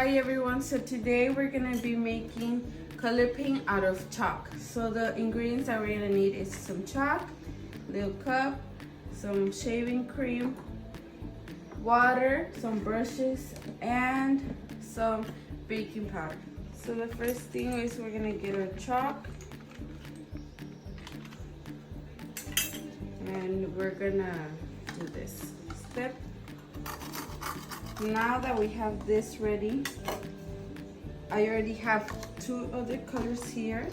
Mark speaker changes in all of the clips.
Speaker 1: Hi everyone, so today we're gonna be making color paint out of chalk. So the ingredients that we're gonna need is some chalk, little cup, some shaving cream, water, some brushes, and some baking powder. So the first thing is we're gonna get our chalk, and we're gonna do this step. Now that we have this ready, I already have two other colors here.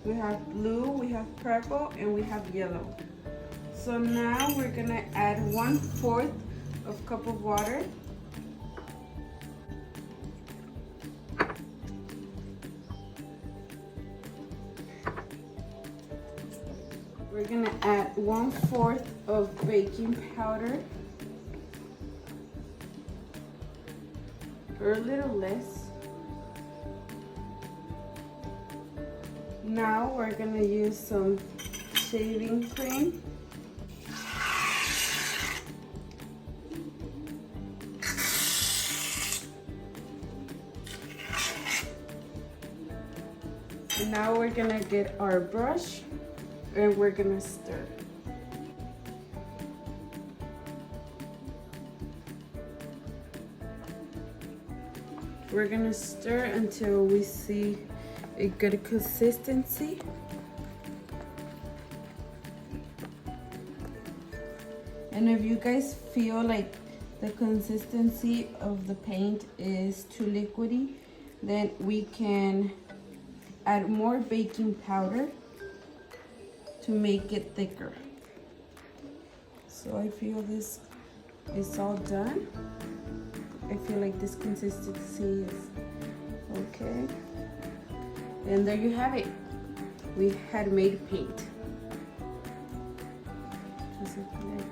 Speaker 1: We have blue, we have purple, and we have yellow. So now we're gonna add 1/4 of cup of water. We're gonna add 1/4 of baking powder, or a little less. Now we're gonna use some shaving cream. And now we're gonna get our brush and we're gonna stir. We're gonna stir until we see a good consistency. And if you guys feel like the consistency of the paint is too liquidy, then we can add more baking powder to make it thicker. So I feel this is all done. I feel like this consistency is okay. And there you have it. We had made paint. Just like that.